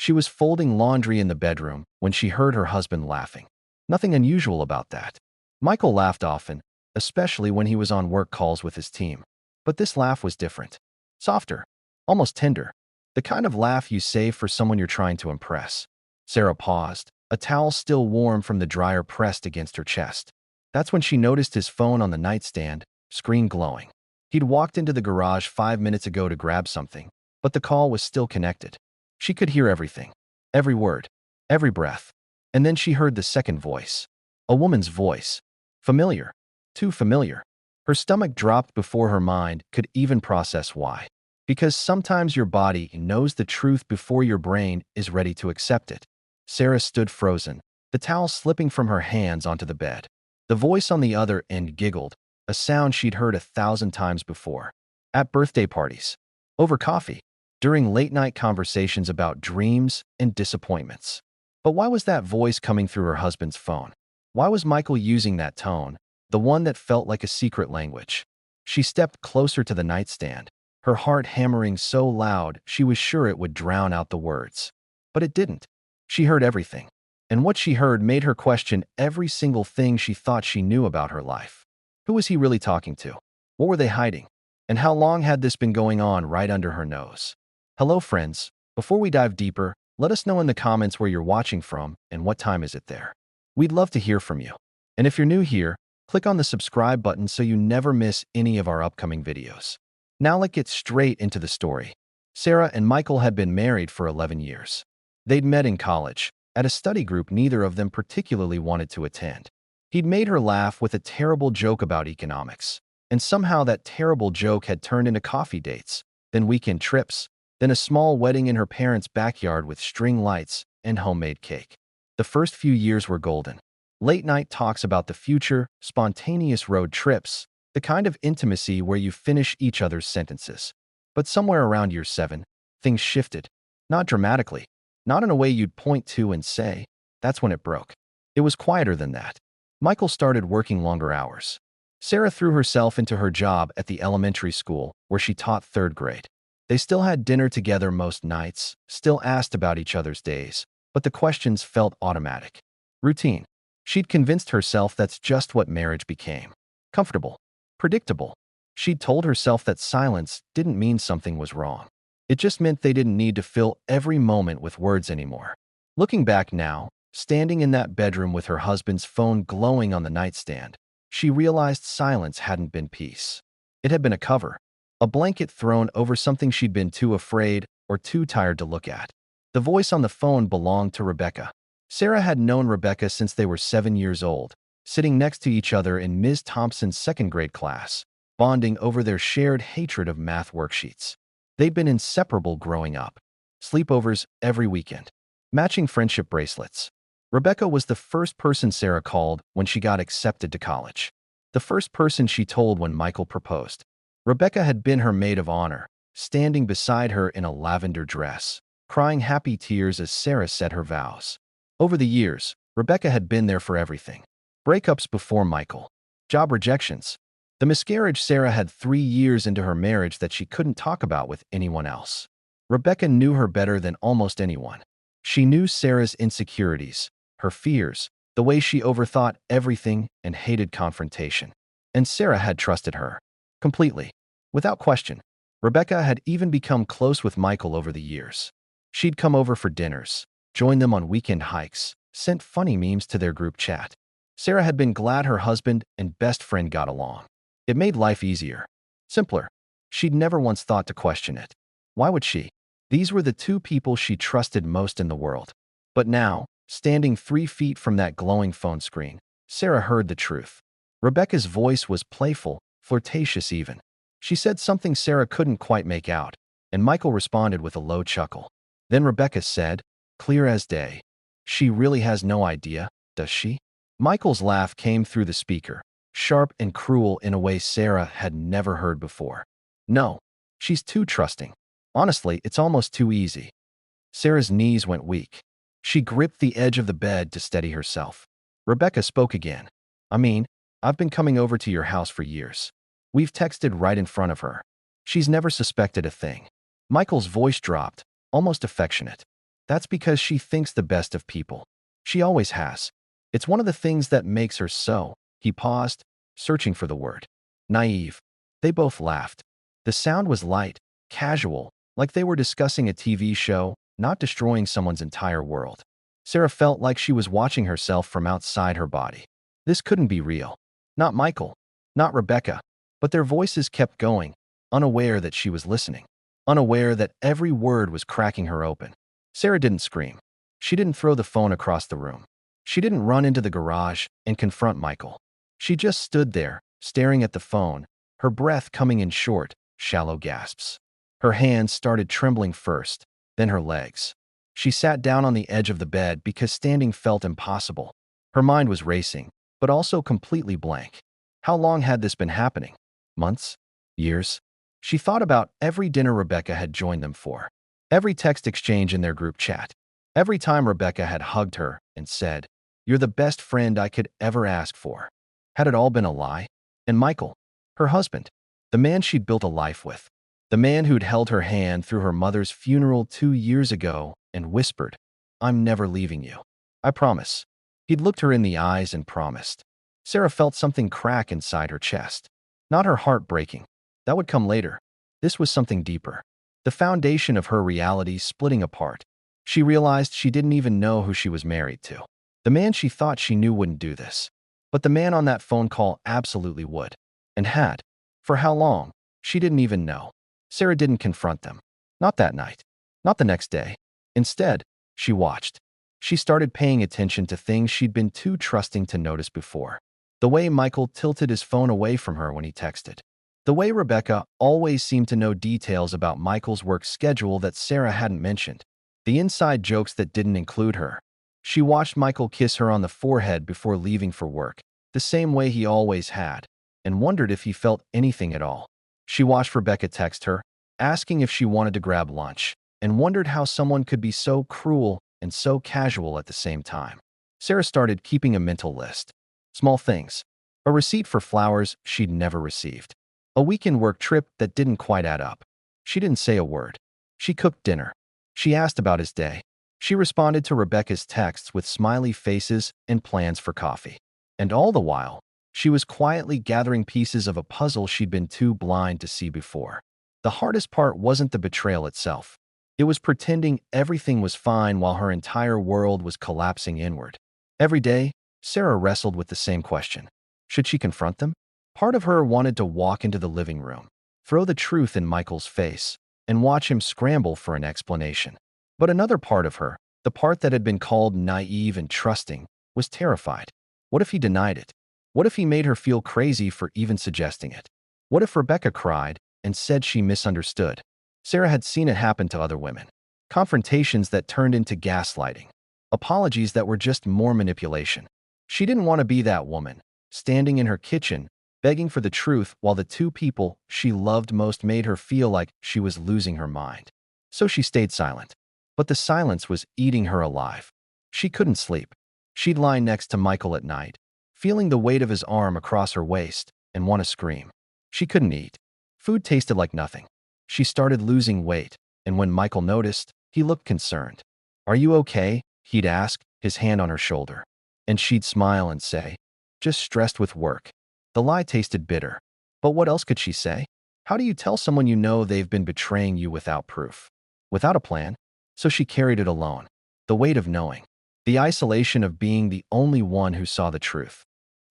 She was folding laundry in the bedroom when she heard her husband laughing. Nothing unusual about that. Michael laughed often, especially when he was on work calls with his team. But this laugh was different. Softer. Almost tender. The kind of laugh you save for someone you're trying to impress. Sarah paused, a towel still warm from the dryer pressed against her chest. That's when she noticed his phone on the nightstand, screen glowing. He'd walked into the garage 5 minutes ago to grab something, but the call was still connected. She could hear everything. Every word. Every breath. And then she heard the second voice. A woman's voice. Familiar. Too familiar. Her stomach dropped before her mind could even process why. Because sometimes your body knows the truth before your brain is ready to accept it. Sarah stood frozen, the towel slipping from her hands onto the bed. The voice on the other end giggled, a sound she'd heard 1,000 times before. At birthday parties. Over coffee. During late-night conversations about dreams and disappointments. But why was that voice coming through her husband's phone? Why was Michael using that tone, the one that felt like a secret language? She stepped closer to the nightstand, her heart hammering so loud she was sure it would drown out the words. But it didn't. She heard everything. And what she heard made her question every single thing she thought she knew about her life. Who was he really talking to? What were they hiding? And how long had this been going on right under her nose? Hello, friends. Before we dive deeper, let us know in the comments where you're watching from and what time is it there. We'd love to hear from you. And if you're new here, click on the subscribe button so you never miss any of our upcoming videos. Now let's get straight into the story. Sarah and Michael had been married for 11 years. They'd met in college, at a study group neither of them particularly wanted to attend. He'd made her laugh with a terrible joke about economics, and somehow that terrible joke had turned into coffee dates, then weekend trips, then a small wedding in her parents' backyard with string lights and homemade cake. The first few years were golden. Late-night talks about the future, spontaneous road trips, the kind of intimacy where you finish each other's sentences. But somewhere around year 7, things shifted. Not dramatically. Not in a way you'd point to and say, that's when it broke. It was quieter than that. Michael started working longer hours. Sarah threw herself into her job at the elementary school where she taught 3rd grade. They still had dinner together most nights, still asked about each other's days, but the questions felt automatic. Routine. She'd convinced herself that's just what marriage became. Comfortable. Predictable. She'd told herself that silence didn't mean something was wrong. It just meant they didn't need to fill every moment with words anymore. Looking back now, standing in that bedroom with her husband's phone glowing on the nightstand, she realized silence hadn't been peace. It had been a cover. A blanket thrown over something she'd been too afraid or too tired to look at. The voice on the phone belonged to Rebecca. Sarah had known Rebecca since they were 7 years old, sitting next to each other in Ms. Thompson's 2nd grade class, bonding over their shared hatred of math worksheets. They'd been inseparable growing up. Sleepovers every weekend. Matching friendship bracelets. Rebecca was the first person Sarah called when she got accepted to college. The first person she told when Michael proposed. Rebecca had been her maid of honor, standing beside her in a lavender dress, crying happy tears as Sarah said her vows. Over the years, Rebecca had been there for everything. Breakups before Michael. Job rejections. The miscarriage Sarah had 3 years into her marriage that she couldn't talk about with anyone else. Rebecca knew her better than almost anyone. She knew Sarah's insecurities, her fears, the way she overthought everything and hated confrontation. And Sarah had trusted her. Completely. Without question. Rebecca had even become close with Michael over the years. She'd come over for dinners, joined them on weekend hikes, sent funny memes to their group chat. Sarah had been glad her husband and best friend got along. It made life easier. Simpler. She'd never once thought to question it. Why would she? These were the 2 people she trusted most in the world. But now, standing 3 feet from that glowing phone screen, Sarah heard the truth. Rebecca's voice was playful, flirtatious even. She said something Sarah couldn't quite make out, and Michael responded with a low chuckle. Then Rebecca said, clear as day, she really has no idea, does she? Michael's laugh came through the speaker, sharp and cruel in a way Sarah had never heard before. No, she's too trusting. Honestly, it's almost too easy. Sarah's knees went weak. She gripped the edge of the bed to steady herself. Rebecca spoke again. I've been coming over to your house for years. We've texted right in front of her. She's never suspected a thing. Michael's voice dropped, almost affectionate. That's because she thinks the best of people. She always has. It's one of the things that makes her so. He paused, searching for the word. Naive. They both laughed. The sound was light, casual, like they were discussing a TV show, not destroying someone's entire world. Sarah felt like she was watching herself from outside her body. This couldn't be real. Not Michael. Not Rebecca. But their voices kept going, unaware that she was listening. Unaware that every word was cracking her open. Sarah didn't scream. She didn't throw the phone across the room. She didn't run into the garage and confront Michael. She just stood there, staring at the phone, her breath coming in short, shallow gasps. Her hands started trembling first, then her legs. She sat down on the edge of the bed because standing felt impossible. Her mind was racing, but also completely blank. How long had this been happening? Months? Years? She thought about every dinner Rebecca had joined them for, every text exchange in their group chat, every time Rebecca had hugged her and said, "You're the best friend I could ever ask for." Had it all been a lie? And Michael, her husband, the man she'd built a life with, the man who'd held her hand through her mother's funeral 2 years ago and whispered, "I'm never leaving you. I promise." He'd looked her in the eyes and promised. Sarah felt something crack inside her chest. Not her heart breaking. That would come later. This was something deeper. The foundation of her reality splitting apart. She realized she didn't even know who she was married to. The man she thought she knew wouldn't do this. But the man on that phone call absolutely would. And had. For how long? She didn't even know. Sarah didn't confront them. Not that night. Not the next day. Instead, she watched. She started paying attention to things she'd been too trusting to notice before. The way Michael tilted his phone away from her when he texted. The way Rebecca always seemed to know details about Michael's work schedule that Sarah hadn't mentioned. The inside jokes that didn't include her. She watched Michael kiss her on the forehead before leaving for work, the same way he always had, and wondered if he felt anything at all. She watched Rebecca text her, asking if she wanted to grab lunch, and wondered how someone could be so cruel and so casual at the same time. Sarah started keeping a mental list. Small things. A receipt for flowers she'd never received. A weekend work trip that didn't quite add up. She didn't say a word. She cooked dinner. She asked about his day. She responded to Rebecca's texts with smiley faces and plans for coffee. And all the while, she was quietly gathering pieces of a puzzle she'd been too blind to see before. The hardest part wasn't the betrayal itself. It was pretending everything was fine while her entire world was collapsing inward. Every day, Sarah wrestled with the same question. Should she confront them? Part of her wanted to walk into the living room, throw the truth in Michael's face, and watch him scramble for an explanation. But another part of her, the part that had been called naive and trusting, was terrified. What if he denied it? What if he made her feel crazy for even suggesting it? What if Rebecca cried and said she misunderstood? Sarah had seen it happen to other women. Confrontations that turned into gaslighting. Apologies that were just more manipulation. She didn't want to be that woman, standing in her kitchen, begging for the truth while the two people she loved most made her feel like she was losing her mind. So she stayed silent. But the silence was eating her alive. She couldn't sleep. She'd lie next to Michael at night, feeling the weight of his arm across her waist, and want to scream. She couldn't eat. Food tasted like nothing. She started losing weight, and when Michael noticed, he looked concerned. "Are you okay?" he'd ask, his hand on her shoulder. And she'd smile and say, "Just stressed with work." The lie tasted bitter. But what else could she say? How do you tell someone you know they've been betraying you without proof? Without a plan? So she carried it alone. The weight of knowing. The isolation of being the only one who saw the truth.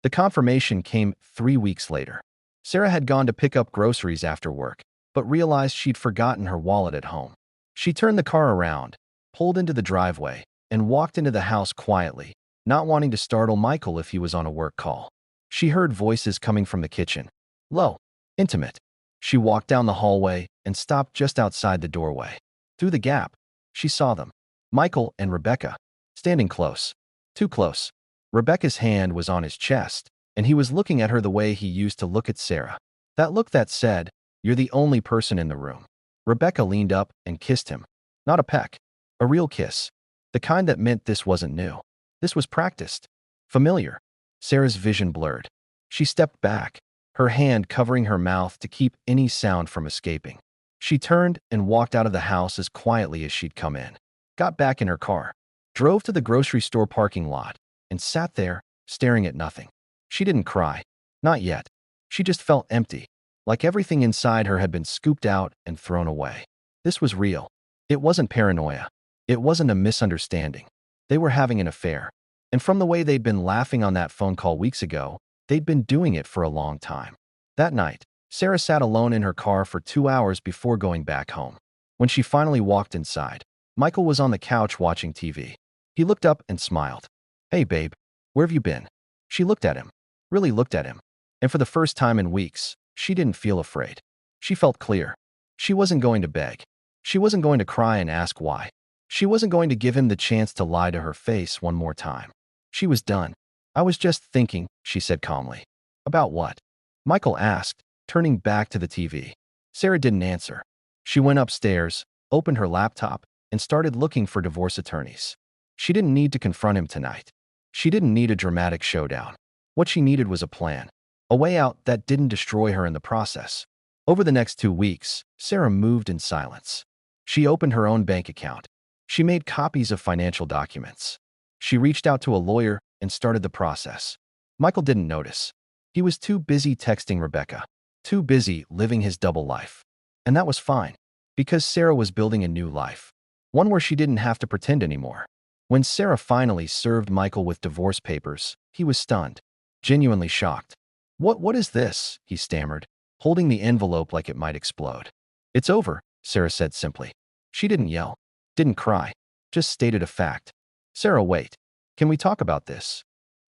The confirmation came 3 weeks later. Sarah had gone to pick up groceries after work, but realized she'd forgotten her wallet at home. She turned the car around, pulled into the driveway, and walked into the house quietly, not wanting to startle Michael if he was on a work call. She heard voices coming from the kitchen. Low, intimate. She walked down the hallway and stopped just outside the doorway. Through the gap, she saw them. Michael and Rebecca, standing close. Too close. Rebecca's hand was on his chest, and he was looking at her the way he used to look at Sarah. That look that said, "You're the only person in the room." Rebecca leaned up and kissed him. Not a peck. A real kiss. The kind that meant this wasn't new. This was practiced. Familiar. Sarah's vision blurred. She stepped back, her hand covering her mouth to keep any sound from escaping. She turned and walked out of the house as quietly as she'd come in. got back in her car, drove to the grocery store parking lot, and sat there, staring at nothing. She didn't cry. Not yet. She just felt empty, like everything inside her had been scooped out and thrown away. This was real. It wasn't paranoia. It wasn't a misunderstanding. They were having an affair. And from the way they'd been laughing on that phone call weeks ago, they'd been doing it for a long time. That night, Sarah sat alone in her car for 2 hours before going back home. When she finally walked inside, Michael was on the couch watching TV. He looked up and smiled. "Hey, babe, where have you been?" She looked at him, really looked at him. And for the first time in weeks, she didn't feel afraid. She felt clear. She wasn't going to beg. She wasn't going to cry and ask why. She wasn't going to give him the chance to lie to her face one more time. She was done. "I was just thinking," she said calmly. "About what?" Michael asked, turning back to the TV. Sarah didn't answer. She went upstairs, opened her laptop, and started looking for divorce attorneys. She didn't need to confront him tonight. She didn't need a dramatic showdown. What she needed was a plan. A way out that didn't destroy her in the process. Over the next 2 weeks, Sarah moved in silence. She opened her own bank account. She made copies of financial documents. She reached out to a lawyer and started the process. Michael didn't notice. He was too busy texting Rebecca, too busy living his double life. And that was fine, because Sarah was building a new life, one where she didn't have to pretend anymore. When Sarah finally served Michael with divorce papers, he was stunned, genuinely shocked. What is this?" he stammered, holding the envelope like it might explode. "It's over," Sarah said simply. She didn't yell, didn't cry, just stated a fact. "Sarah, wait. Can we talk about this?"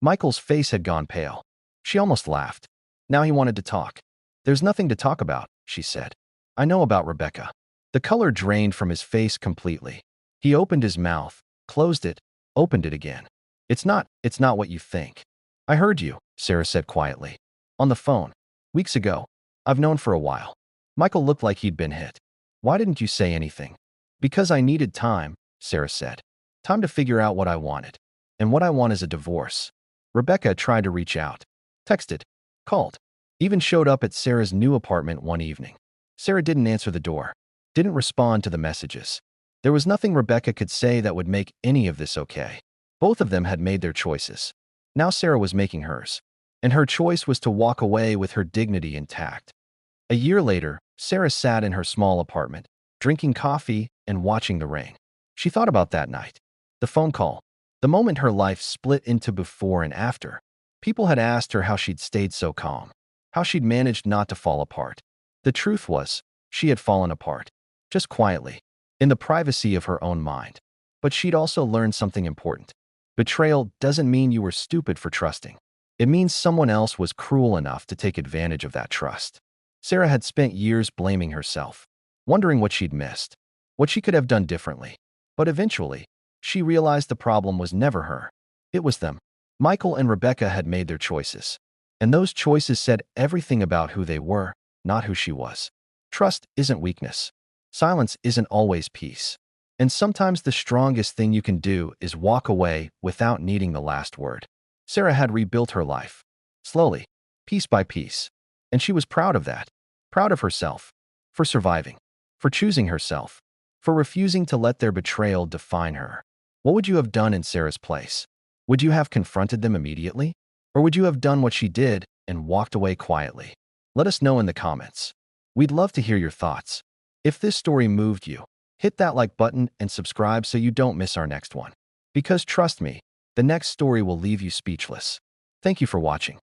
Michael's face had gone pale. She almost laughed. Now he wanted to talk. "There's nothing to talk about," she said. "I know about Rebecca." The color drained from his face completely. He opened his mouth, closed it, opened it again. It's not what you think." "I heard you," Sarah said quietly. "On the phone. Weeks ago. I've known for a while." Michael looked like he'd been hit. "Why didn't you say anything?" "Because I needed time," Sarah said. "Time to figure out what I wanted. And what I want is a divorce." Rebecca tried to reach out. Texted. Called. Even showed up at Sarah's new apartment one evening. Sarah didn't answer the door. Didn't respond to the messages. There was nothing Rebecca could say that would make any of this okay. Both of them had made their choices. Now Sarah was making hers. And her choice was to walk away with her dignity intact. A year later, Sarah sat in her small apartment, drinking coffee and watching the rain. She thought about that night. The phone call. The moment her life split into before and after. People had asked her how she'd stayed so calm. How she'd managed not to fall apart. The truth was, she had fallen apart. Just quietly. In the privacy of her own mind. But she'd also learned something important. Betrayal doesn't mean you were stupid for trusting. It means someone else was cruel enough to take advantage of that trust. Sarah had spent years blaming herself, wondering what she'd missed, what she could have done differently. But eventually, she realized the problem was never her. It was them. Michael and Rebecca had made their choices. And those choices said everything about who they were, not who she was. Trust isn't weakness. Silence isn't always peace. And sometimes the strongest thing you can do is walk away without needing the last word. Sarah had rebuilt her life. Slowly, piece by piece. And she was proud of that. Proud of herself. For surviving. For choosing herself. For refusing to let their betrayal define her. What would you have done in Sarah's place? Would you have confronted them immediately? Or would you have done what she did and walked away quietly? Let us know in the comments. We'd love to hear your thoughts. If this story moved you, hit that like button and subscribe so you don't miss our next one. Because trust me, the next story will leave you speechless. Thank you for watching.